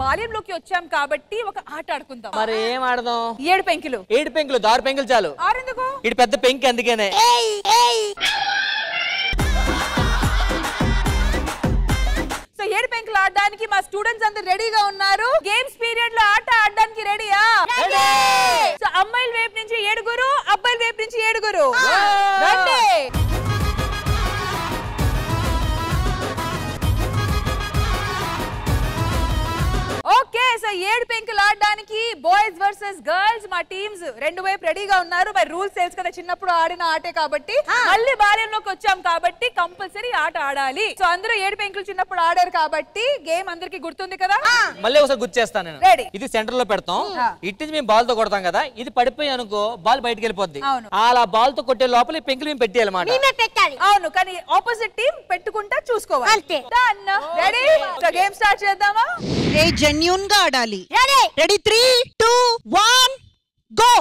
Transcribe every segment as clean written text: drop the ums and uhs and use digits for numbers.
బాల్యంలోకి వచ్చాం కాబట్టి ఒక ఆట ఆడుకుందాం. మరి ఏం ఆడదాం? 7 పెంకులు. 7 పెంకులు, 6 పెంకులు చాలు. 6 ఎందుకు? ఇది పెద్ద పెంకి అందుకేనే. సో 7 పెంకులు ఆడడానికి మా స్టూడెంట్స్ అందరూ రెడీగా ఉన్నారు. గేమ్స్ పీరియడ్ లో ఆట ఆడడానికి రెడీయా? సో అమ్మాయిల వైపు నుంచి 7, అబ్బాయిల వైపు నుంచి 7. రండి. ఓకే, సో 7 పెంకులు ఆడడానికి బాయ్స్ వర్సెస్ గర్ల్స్ మా టీమ్స్ రెండు వైపు రెడీగా ఉన్నారు. మరి రూల్స్ తెలుసు కదా, చిన్నప్పుడు ఆడిన ఆటే కాబట్టి మళ్ళీ బాల్యంలోకి వచ్చాం కాబట్టి కంపల్సరీ ఆట ఆడాలి. సో అందరూ 7 పెంకులు చిన్నప్పుడు ఆడారు కాబట్టి గేమ్ అందరికి గుర్తుంది కదా. మళ్ళీ ఒకసారి గుర్తు చేస్తాను నేను. రెడీ. ఇది సెంటర్ లో పెడతాం. ఇటు మేము బాల్ తో కొడతాం కదా, ఇది పడిపోయి అనుకో బాల్ బయటకు వెళ్ళిపోద్ది. అలా బాల్ తో కొట్టే లోపల ఈ పెంకులు మేము పెట్టేయాలన్నమాట. అవును, కానీ ఆపోజిట్ టీం పెట్టుకుంటా చూసుకోవాలి. రెడీ? సో గేమ్ స్టార్ట్ చేద్దామా? జెన్యూన్ గా ఆడాలి. Ready 3, 2, 1 go.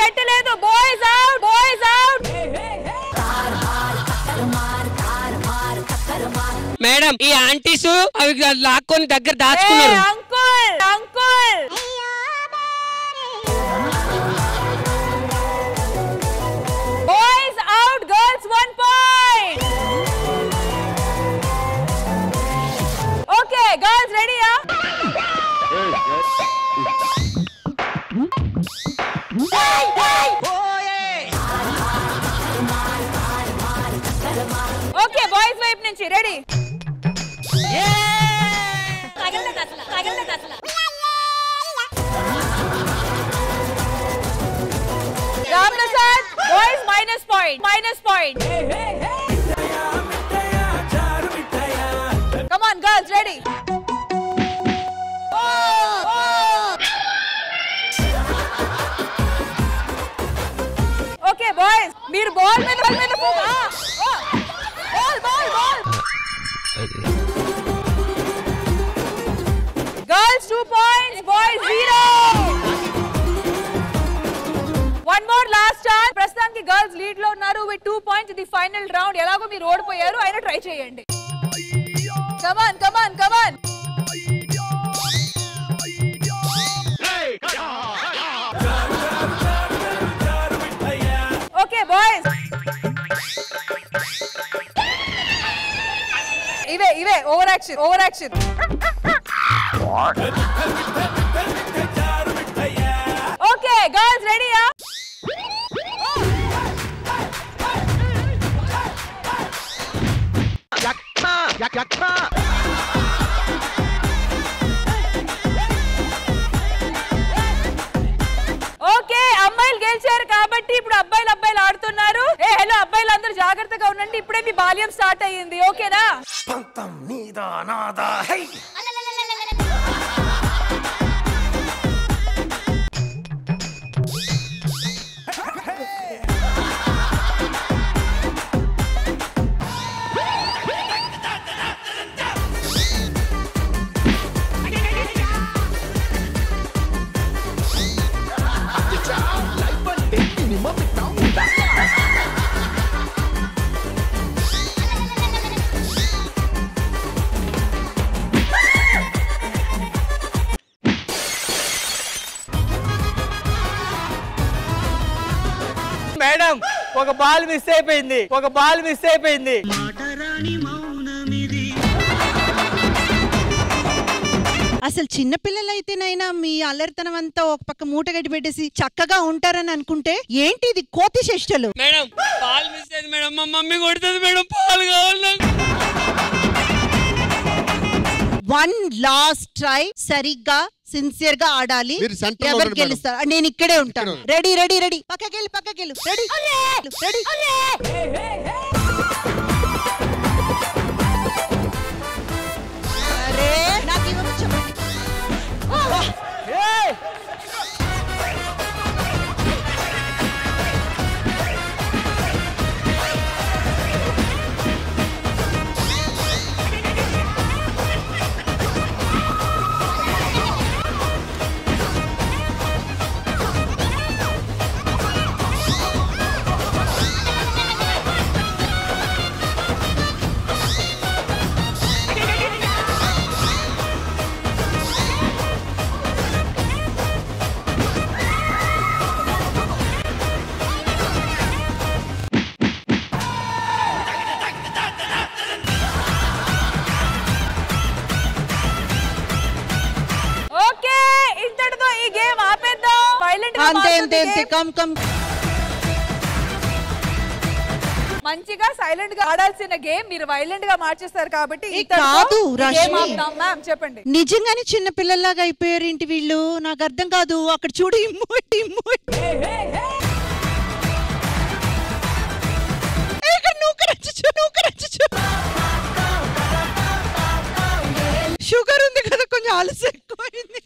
పెట్టలేదు. Boys out, boys out. Madam, ఈ ఆంటీస్ అవి లాక్కొని దగ్గర దాచుకున్నారు. Uncle, uncle. Boys out, girls 1 point. Okay, girls రెడీయా? ఓకే, బాయ్స్ వైపు నుంచి ready. Ram Prasad, boys minus point, minus point. Come on girls, ready. Okay boys, మీరు బాల్ మీద Girls 2 points, boys 0. One more last chance. ప్రస్తుతానికి girls lead లో ఉన్నారు with 2 points. ఇది final round. ఎలాగో మీరు ఓడిపోయారు, అయినా ట్రై చేయండి. Come on, come on, come on. Okay boys. ఇవే ఓవర్ యాక్షన్. ఓకే గర్ల్స్ రెడీయా? ఓకే, అమ్మాయిలు గెలిచారు కాబట్టి ఇప్పుడు అబ్బాయిలు ఆడుతున్నారు. హలో అబ్బాయిలు అందరూ జాగ్రత్తగా ఉండండి, ఇప్పుడే మీ బాల్యం స్టార్ట్ అయ్యింది. ఓకేనా? మేడం, ఒక బాల్ మిస్ అయిపోయింది. అసలు చిన్న పిల్లలైతేనైనా మీ అల్లరితనం అంతా ఒక పక్క మూటగడ్డి పెట్టేసి చక్కగా ఉంటారని అనుకుంటే ఏంటి ఇది కోతి చేష్టలు. మేడం, పాలు మిస్ అయింది మేడం, మా మమ్మీ కొడుతుంది మేడం, పాలు కావాలి నాకు. 1 లాస్ట్ ట్రై. సరిగ్గా సిన్సియర్ గా ఆడాలి. ఎవరు గెలుస్తారు? నేను ఇక్కడే ఉంటాను. రెడీ. పక్కకెళ్ళు. రెడీ. అరే నాకు ఇవ్వమని చెప్పండి. అంతే అంతే అంతే కమ్ కమ్. మంచిగా సైలెంట్ గా ఆడాల్సిన గేమ్ మీరు వైలెంట్ గా మార్చేస్తారు కాబట్టి కాదు రష్మి, మ్యామ్ చెప్పండి. నిజంగానే చిన్న పిల్లల్లాగా అయిపోయారు ఏంటి వీళ్ళు? నాకు అర్థం కాదు. అక్కడ చూడు ఇమ్మోటి ఇమ్మోటి. షుగర్ ఉంది కదా, కొంచెం ఆలస్యం ఎక్కువైంది.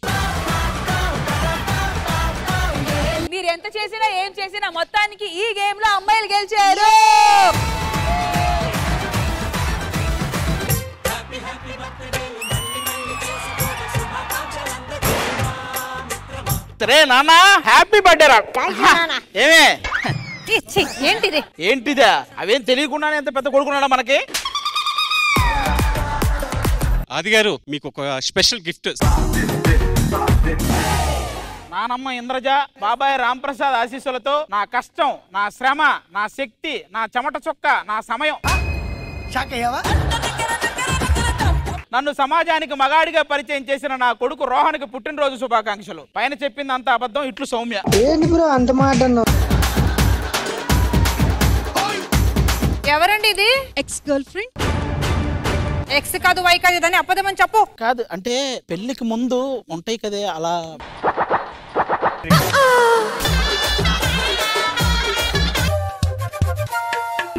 మీరు ఎంత చేసినా ఏం చేసినా మొత్తానికి ఈ గేమ్ లో అమ్మాయిలు గెలిచారు. నానా హ్యాపీ బర్త్డే రా. ఏమే ఏంటిది? ఏంటిదా? అవేం తెలియకుండానే ఎంత పెద్ద కొడుకున్నాడా మనకి? ఆది గారు మీకు ఒక స్పెషల్ గిఫ్ట్. నానమ్మ ఇంద్రజ, బాబాయ్ రాంప్రసాద్ ఆశీస్సులతో నా కష్టం, నా శ్రమ, నా శక్తి, నా చెమట చొక్క, నా సమయం, నన్ను సమాజానికి మగాడిగా పరిచయం చేసిన నా కొడుకు రోహన్కి పుట్టినరోజు శుభాకాంక్షలు. పైన చెప్పింది అంత అబద్ధం, ఇట్లు సౌమ్య. ఎవరండి ఇది? Ex girl friend. ఎక్స్ కాదు వై కాదు దాన్ని అబద్ధమని చెప్పు. కాదు అంటే పెళ్లికి ముందు ఉంటాయి కదే అలా.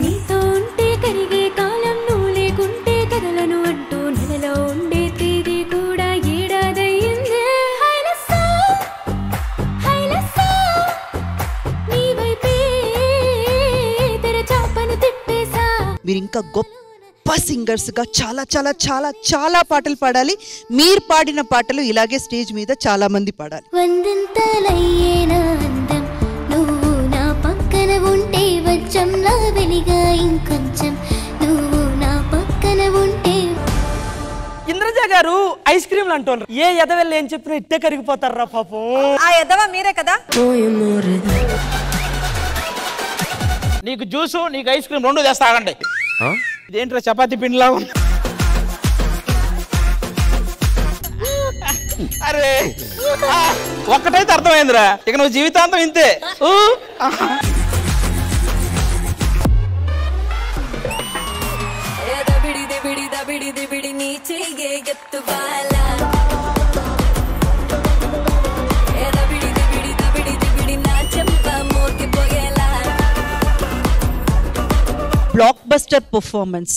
నీతో ఉంటే కరిగే కాలం నువ్వు లేకుంటే కదలను అంటూ నెలలో ఉండే తేదీ కూడా ఏడాదయ్యిందే. నీ వైపే తెరచాపను తిప్పేసా. మీరు ఇంకా గొప్ప సింగర్స్ గా చాలా చాలా చాలా చాలా పాటలు పాడాలి. మీరు పాడిన పాటలు ఇలాగే స్టేజ్ మీద చాలా మంది పాడాలి. వందంతలయ్యేనా అందం నువ్వు నా పక్కన ఉంటే వచ్చంలా వెలిగా ఇంకొంచెం నువ్వు నా పక్కన ఉంటే. ఇంద్రజ గారు ఐస్ క్రీమ్లు అంటున్నారు. ఏ ఎదవెళ్ళి ఏం చెప్పినా ఇట్టే కరిగిపోతారా పాపం. ఆ ఎదవ మీరే కదా. నీకు జ్యూసు, నీకు ఐస్ క్రీమ్ రెండు తెస్తా ఆగండి. ఇదేంట్రా చపాతీ పిండిలా ఉంది? అరే ఒక్కటైతే అర్థమైందిరా, ఇక నువ్వు జీవితాంతం ఇంతే. Block buster performance.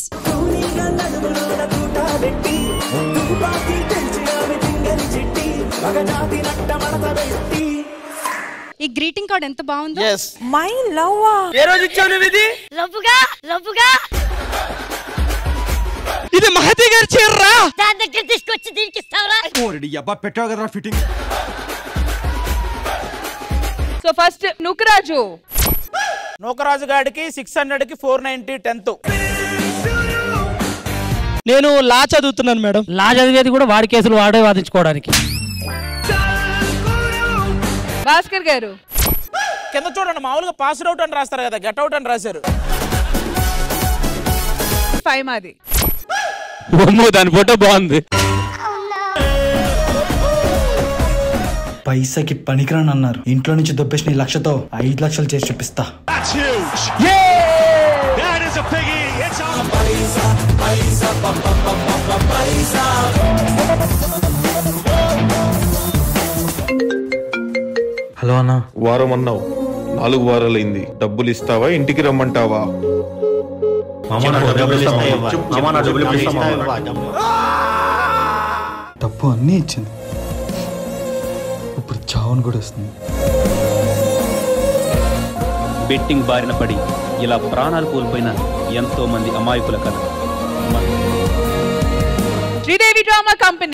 ఈ గ్రీటింగ్ కార్డ్ ఎంత బాగుందో. My love. ఏ రోజు ఇచ్చావు నువ్వు ఇది? రవ్వుగా ఇది మహతి గారి చీరరా. దాని దగ్గర తీసుకొచ్చి దీనికి ఇస్తావరా? పెట్టావు కదరా fitting. So first Nookaraju. Nookaraju గాడికి 600కి 490 10th. నేను లా చదువుతున్నాను మేడం. లా చదివేది కూడా వాడి కేసులు వాడే వాదించుకోవడానికి. భాస్కర్ గారు. కింద చూడండి, మామూలుగా పాస్ అవుట్ అని రాస్తారు కదా, గెట్ అవుట్ అని రాశారు. 5 మాది. దాని ఫోటో బాగుంది. పైసకి పనికిరాని అన్నారు. ఇంట్లో నుంచి దొబ్బేసిన 1 లక్షతో 5 లక్షలు చేసి చూపిస్తా. హలో అన్న. వారం అన్నావు, 4 వారాలైంది. డబ్బులు ఇస్తావా, ఇంటికి రమ్మంటావా? డబ్బు అన్నీ ఇచ్చింది, ఇప్పుడు చావును కూడా వస్తుంది. బెట్టింగ్ బారిన పడి ఇలా ప్రాణాలు కోల్పోయిన ఎంతో మంది అమాయకుల కథ. Sridevi drama company.